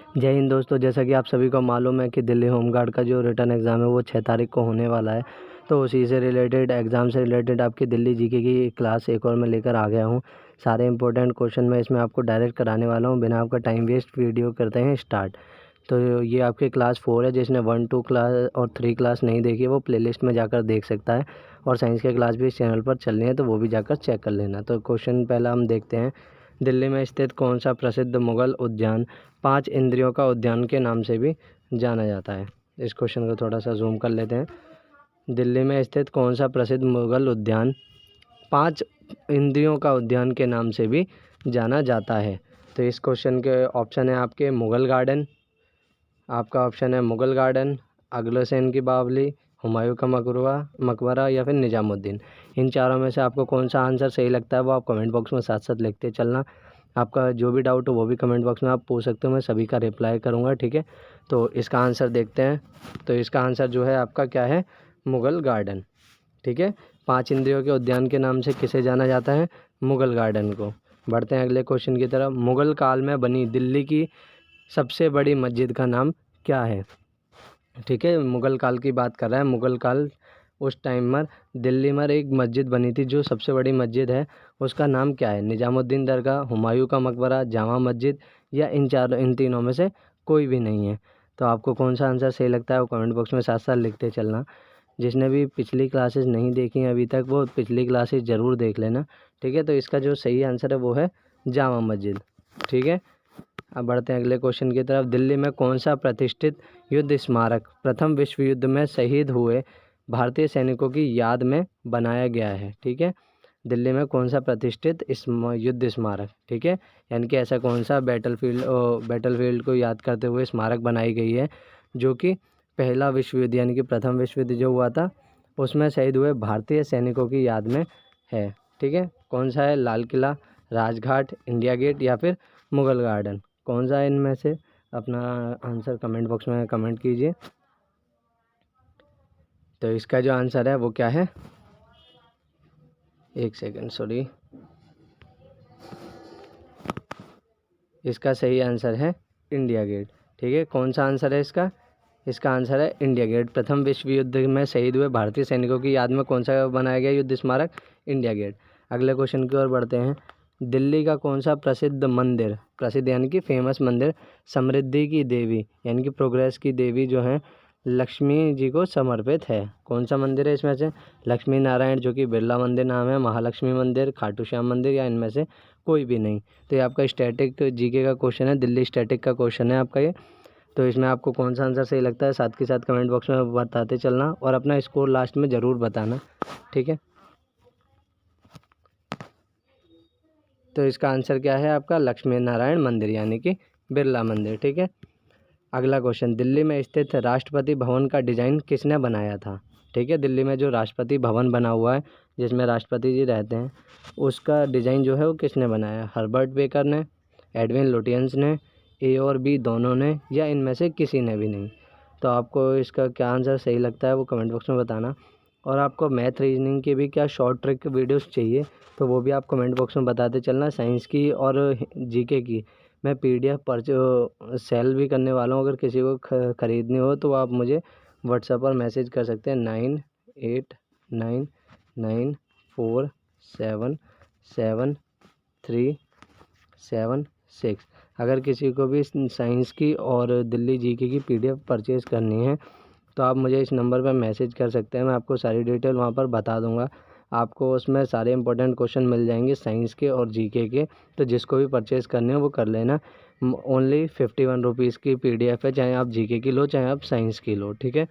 जय हिंद दोस्तों। जैसा कि आप सभी को मालूम है कि दिल्ली होमगार्ड का जो रिटर्न एग्ज़ाम है वो 6 तारीख को होने वाला है। तो उसी से रिलेटेड एग्ज़ाम से रिलेटेड आपकी दिल्ली जीके की क्लास एक और मैं लेकर आ गया हूँ। सारे इंपॉर्टेंट क्वेश्चन मैं इसमें आपको डायरेक्ट कराने वाला हूँ। बिना आपका टाइम वेस्ट वीडियो करते हैं स्टार्ट। तो ये आपकी क्लास 4 है। जिसने 1, 2 क्लास और 3 क्लास नहीं देखी है वो प्लेलिस्ट में जाकर देख सकता है। और साइंस के क्लास भी इस चैनल पर चल रही है तो वो भी जाकर चेक कर लेना। तो क्वेश्चन पहला हम देखते हैं। दिल्ली में स्थित कौन सा प्रसिद्ध मुगल उद्यान 5 इंद्रियों का उद्यान के नाम से भी जाना जाता है? इस क्वेश्चन को थोड़ा सा जूम कर लेते हैं। दिल्ली में स्थित कौन सा प्रसिद्ध मुगल उद्यान 5 इंद्रियों का उद्यान के नाम से भी जाना जाता है? तो इस क्वेश्चन के ऑप्शन है आपके मुगल गार्डन, आपका ऑप्शन है मुगल गार्डन, अगलसेन की बावली, हुमायूं का मकबरा या फिर निजामुद्दीन। इन चारों में से आपको कौन सा आंसर सही लगता है वो आप कमेंट बॉक्स में साथ साथ लिखते चलना। आपका जो भी डाउट हो वो भी कमेंट बॉक्स में आप पूछ सकते हो, मैं सभी का रिप्लाई करूँगा, ठीक है। तो इसका आंसर देखते हैं। तो इसका आंसर जो है आपका क्या है? मुगल गार्डन, ठीक है। 5 इंद्रियों के उद्यान के नाम से किसे जाना जाता है? मुगल गार्डन को। बढ़ते हैं अगले क्वेश्चन की तरफ। मुगल काल में बनी दिल्ली की सबसे बड़ी मस्जिद का नाम क्या है? ठीक है, मुगल काल की बात कर रहा है। मुगल काल उस टाइम में दिल्ली में एक मस्जिद बनी थी जो सबसे बड़ी मस्जिद है, उसका नाम क्या है? निजामुद्दीन दरगाह, हुमायूं का मकबरा, जामा मस्जिद या इन तीनों में से कोई भी नहीं है? तो आपको कौन सा आंसर सही लगता है वो कमेंट बॉक्स में साथ साथ लिखते चलना। जिसने भी पिछली क्लासेस नहीं देखी हैं अभी तक वो पिछली क्लासेस ज़रूर देख लेना, ठीक है। तो इसका जो सही आंसर है वो है जामा मस्जिद, ठीक है। अब बढ़ते हैं अगले क्वेश्चन की तरफ। दिल्ली में कौन सा प्रतिष्ठित युद्ध स्मारक प्रथम विश्व युद्ध में शहीद हुए भारतीय सैनिकों की याद में बनाया गया है? ठीक है, दिल्ली में कौन सा प्रतिष्ठित युद्ध स्मारक, ठीक है, यानी कि ऐसा कौन सा बैटलफील्ड को याद करते हुए स्मारक बनाई गई है जो कि पहला विश्व युद्ध यानी कि प्रथम विश्व युद्ध जो हुआ था उसमें शहीद हुए भारतीय सैनिकों की याद में है? ठीक है, कौन सा है? लाल किला, राजघाट, इंडिया गेट या फिर मुगल गार्डन? कौन सा है इनमें से? अपना आंसर कमेंट बॉक्स में कमेंट कीजिए। तो इसका जो आंसर है वो क्या है? एक सेकंड, सॉरी। इसका सही आंसर है इंडिया गेट, ठीक है। कौन सा आंसर है इसका? इसका आंसर है इंडिया गेट। प्रथम विश्व युद्ध में शहीद हुए भारतीय सैनिकों की याद में कौन सा बनाया गया युद्ध स्मारक? India gate. अगले क्वेश्चन की ओर बढ़ते हैं। दिल्ली का कौन सा प्रसिद्ध मंदिर, प्रसिद्ध यानी कि फेमस मंदिर, समृद्धि की देवी यानी कि प्रोग्रेस की देवी जो है लक्ष्मी जी को समर्पित है? कौन सा मंदिर है इसमें से? लक्ष्मी नारायण जो कि बिरला मंदिर नाम है, महालक्ष्मी मंदिर, खाटू श्याम मंदिर या इनमें से कोई भी नहीं? तो ये आपका स्टैटिक जीके का क्वेश्चन है, दिल्ली स्टैटिक का क्वेश्चन है आपका ये। तो इसमें आपको कौन सा आंसर सही लगता है साथ के साथ कमेंट बॉक्स में बताते चलना और अपना स्कोर लास्ट में ज़रूर बताना, ठीक है। तो इसका आंसर क्या है आपका? लक्ष्मी नारायण मंदिर यानी कि बिरला मंदिर, ठीक है। अगला क्वेश्चन। दिल्ली में स्थित राष्ट्रपति भवन का डिज़ाइन किसने बनाया था? ठीक है, दिल्ली में जो राष्ट्रपति भवन बना हुआ है जिसमें राष्ट्रपति जी रहते हैं उसका डिज़ाइन जो है वो किसने बनाया? हर्बर्ट बेकर ने, एडविन लुटियंस ने, ए और बी दोनों ने या इनमें से किसी ने भी नहीं? तो आपको इसका क्या आंसर सही लगता है वो कमेंट बॉक्स में बताना। और आपको मैथ रीजनिंग के भी क्या शॉर्ट ट्रिक वीडियोस चाहिए तो वो भी आप कमेंट बॉक्स में बताते चलना। साइंस की और जीके की मैं पीडीएफ पर सेल भी करने वाला हूँ। अगर किसी को ख़रीदनी हो तो आप मुझे व्हाट्सएप पर मैसेज कर सकते हैं 9899477376। अगर किसी को भी साइंस की और दिल्ली जीके की पीडीएफ परचेज़ करनी है तो आप मुझे इस नंबर पर मैसेज कर सकते हैं, मैं आपको सारी डिटेल वहाँ पर बता दूँगा। आपको उसमें सारे इंपॉर्टेंट क्वेश्चन मिल जाएंगे साइंस के और जीके के। तो जिसको भी परचेज़ करने हो वो कर लेना। ओनली 51 रुपीज़ की पीडीएफ है, चाहे आप जीके की लो चाहे आप साइंस की लो, ठीक है।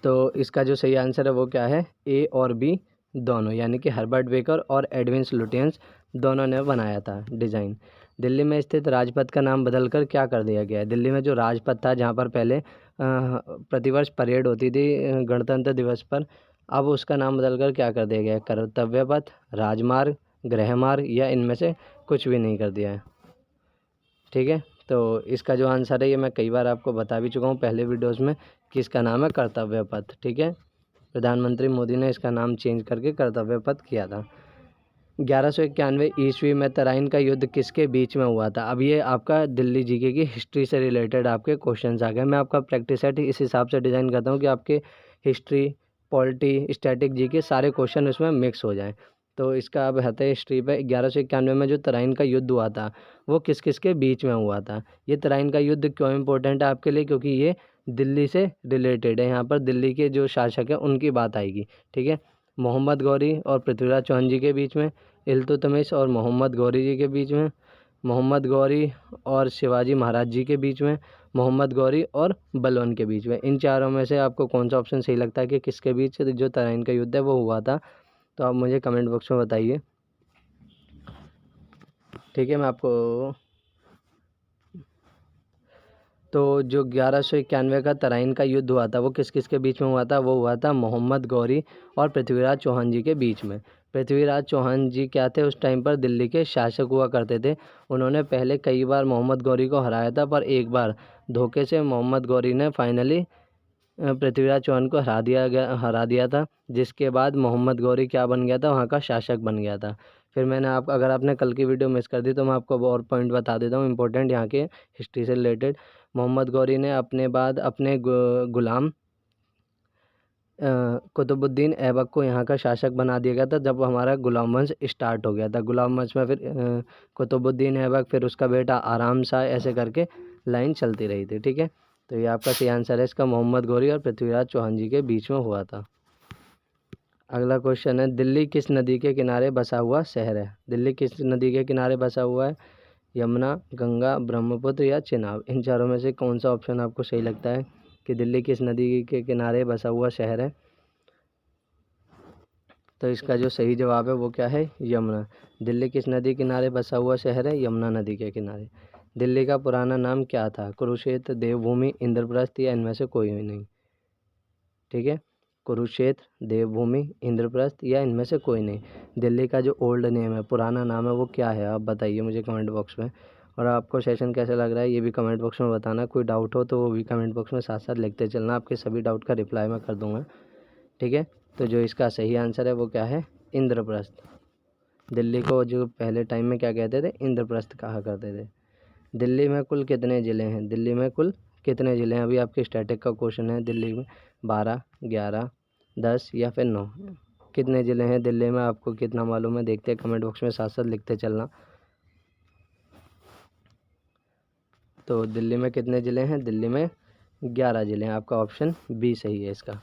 तो इसका जो सही आंसर है वो क्या है? ए और बी दोनों, यानी कि हर्बर्ट बेकर और एडविन लुटियंस दोनों ने बनाया था डिज़ाइन। दिल्ली में स्थित राजपथ का नाम बदलकर क्या कर दिया गया है? दिल्ली में जो राजपथ था जहाँ पर पहले प्रतिवर्ष परेड होती थी गणतंत्र दिवस पर, अब उसका नाम बदलकर क्या कर दिया गया है? कर्तव्य पथ, राजमार्ग, गृहमार्ग या इनमें से कुछ भी नहीं कर दिया है, ठीक है। तो इसका जो आंसर है ये मैं कई बार आपको बता भी चुका हूँ पहले वीडियोस में कि इसका नाम है कर्तव्य पथ, ठीक है। प्रधानमंत्री मोदी ने इसका नाम चेंज करके कर्तव्य पथ किया था। 1191 ईस्वी में तराइन का युद्ध किसके बीच में हुआ था। अब ये आपका दिल्ली जीके की हिस्ट्री से रिलेटेड आपके क्वेश्चंस आ गए। मैं आपका प्रैक्टिस सेट इस हिसाब से डिज़ाइन करता हूँ कि आपके हिस्ट्री, पॉलिटी, स्टैटिक जीके सारे क्वेश्चन उसमें मिक्स हो जाएँ। तो इसका अब है हिस्ट्री पे 1191 में जो तराइन का युद्ध हुआ था वो किस किस के बीच में हुआ था। ये तराइन का युद्ध क्यों इम्पोर्टेंट है आपके लिए, क्योंकि ये दिल्ली से रिलेटेड है। यहाँ पर दिल्ली के जो शासक हैं उनकी बात आएगी, ठीक है। मोहम्मद गौरी और पृथ्वीराज चौहान जी के बीच में, इल्तुतमिश और मोहम्मद गौरी जी के बीच में, मोहम्मद गौरी और शिवाजी महाराज जी के बीच में, मोहम्मद गौरी और बलवन के बीच में। इन चारों में से आपको कौन सा ऑप्शन सही लगता है कि किसके बीच जो तराइन का युद्ध है वो हुआ था, तो आप मुझे कमेंट बॉक्स में बताइए, ठीक है। मैं आपको तो जो 1191 का तराइन का युद्ध हुआ था वो किस किस के बीच में हुआ था, वो हुआ था मोहम्मद गौरी और पृथ्वीराज चौहान जी के बीच में। पृथ्वीराज चौहान जी क्या थे, उस टाइम पर दिल्ली के शासक हुआ करते थे। उन्होंने पहले कई बार मोहम्मद गौरी को हराया था, पर एक बार धोखे से मोहम्मद गौरी ने फाइनली पृथ्वीराज चौहान को हरा दिया था, जिसके बाद मोहम्मद गौरी क्या बन गया था, वहाँ का शासक बन गया था। फिर मैंने अगर आपने कल की वीडियो मिस कर दी तो मैं आपको और पॉइंट बता देता हूँ इंपॉर्टेंट यहाँ के हिस्ट्री से रिलेटेड। मोहम्मद गौरी ने अपने बाद अपने गुलाम कुतुबुद्दीन ऐबक को यहाँ का शासक बना दिया गया था, जब हमारा गुलाम वंश स्टार्ट हो गया था। गुलाम वंश में फिर कुतुबुद्दीन ऐबक, फिर उसका बेटा आराम शाह, ऐसे करके लाइन चलती रही थी, ठीक है। तो ये आपका सही आंसर है इसका, मोहम्मद गौरी और पृथ्वीराज चौहान जी के बीच में हुआ था। अगला क्वेश्चन है, दिल्ली किस नदी के किनारे बसा हुआ शहर है। दिल्ली किस नदी के किनारे बसा हुआ है, यमुना, गंगा, ब्रह्मपुत्र या चेनाब। इन चारों में से कौन सा ऑप्शन आपको सही लगता है कि दिल्ली किस नदी के किनारे बसा हुआ शहर है। तो इसका जो सही जवाब है वो क्या है, यमुना। दिल्ली किस नदी किनारे बसा हुआ शहर है, यमुना नदी के किनारे। दिल्ली का पुराना नाम क्या था, कुरुक्षेत्र, देवभूमि, इंद्रप्रस्थ या इनमें से कोई भी नहीं, ठीक है। कुरुक्षेत्र, देवभूमि, इंद्रप्रस्थ या इनमें से कोई नहीं। दिल्ली का जो ओल्ड नेम है, पुराना नाम है, वो क्या है, आप बताइए मुझे कमेंट बॉक्स में। और आपको सेशन कैसा लग रहा है ये भी कमेंट बॉक्स में बताना। कोई डाउट हो तो वो भी कमेंट बॉक्स में साथ साथ लिखते चलना, आपके सभी डाउट का रिप्लाई मैं कर दूंगा, ठीक है। तो जो इसका सही आंसर है वो क्या है, इंद्रप्रस्थ। दिल्ली को जो पहले टाइम में क्या कहते थे, इंद्रप्रस्थ कहा करते थे। दिल्ली में कुल कितने ज़िले हैं, दिल्ली में कुल कितने ज़िले हैं। अभी आपके स्टैटिक का क्वेश्चन है, दिल्ली में 12, 11, 10 या फिर 9, कितने ज़िले हैं दिल्ली में, आपको कितना मालूम है, देखते हैं कमेंट बॉक्स में साथ साथ लिखते चलना। तो दिल्ली में कितने ज़िले हैं, दिल्ली में 11 ज़िले हैं, आपका ऑप्शन बी सही है इसका।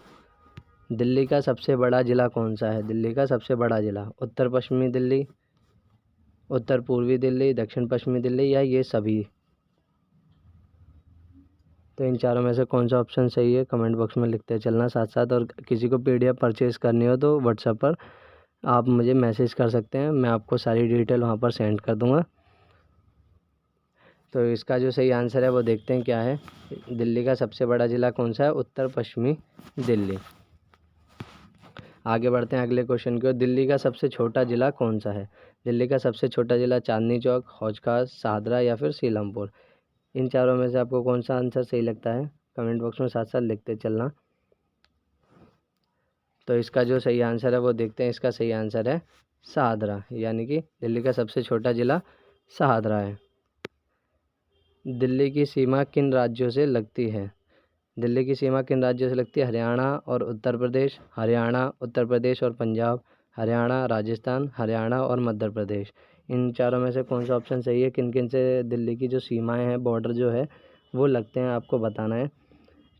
दिल्ली का सबसे बड़ा ज़िला कौन सा है, दिल्ली का सबसे बड़ा ज़िला, उत्तर पश्चिमी दिल्ली, उत्तर पूर्वी दिल्ली, दक्षिण पश्चिमी दिल्ली या ये सभी। तो इन चारों में से कौन सा ऑप्शन सही है, कमेंट बॉक्स में लिखते चलना साथ साथ। और किसी को पीडीएफ परचेज़ करनी हो तो व्हाट्सएप पर आप मुझे मैसेज कर सकते हैं, मैं आपको सारी डिटेल वहाँ पर सेंड कर दूँगा। तो इसका जो सही आंसर है वो देखते हैं क्या है। दिल्ली का सबसे बड़ा ज़िला कौन सा है, उत्तर पश्चिमी दिल्ली। आगे बढ़ते हैं अगले क्वेश्चन की ओर। दिल्ली का सबसे छोटा ज़िला कौन सा है। दिल्ली का सबसे छोटा ज़िला चांदनी चौक, हौज खास, शाहदरा या फिर सीलमपुर। इन चारों में से आपको कौन सा आंसर सही लगता है, कमेंट बॉक्स में साथ साथ लिखते चलना। तो इसका जो सही आंसर है वो देखते हैं। इसका सही आंसर है शाहदरा, यानी कि दिल्ली का सबसे छोटा ज़िला शाहदरा है। दिल्ली की सीमा किन राज्यों से लगती है। दिल्ली की सीमा किन राज्यों से लगती है, हरियाणा और उत्तर प्रदेश, हरियाणा, उत्तर प्रदेश और पंजाब, हरियाणा, राजस्थान, हरियाणा और मध्य प्रदेश। इन चारों में से कौन सा ऑप्शन सही है, किन किन से दिल्ली की जो सीमाएं हैं, बॉर्डर जो है वो लगते हैं, आपको बताना है,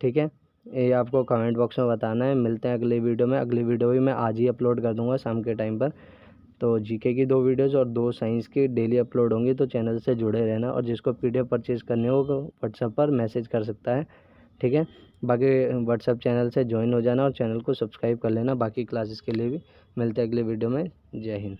ठीक है। ये आपको कमेंट बॉक्स में बताना है। मिलते हैं अगली वीडियो में। अगली वीडियो भी मैं आज ही अपलोड कर दूंगा शाम के टाइम पर। तो जीके की 2 वीडियोज़ और 2 साइंस की डेली अपलोड होंगी, तो चैनल से जुड़े रहना। और जिसको पीडीएफ परचेज़ करनी हो वो व्हाट्सएप पर मैसेज कर सकता है, ठीक है। बाकी व्हाट्सएप चैनल से ज्वाइन हो जाना और चैनल को सब्सक्राइब कर लेना बाकी क्लासेस के लिए भी। मिलते हैं अगले वीडियो में। जय हिंद।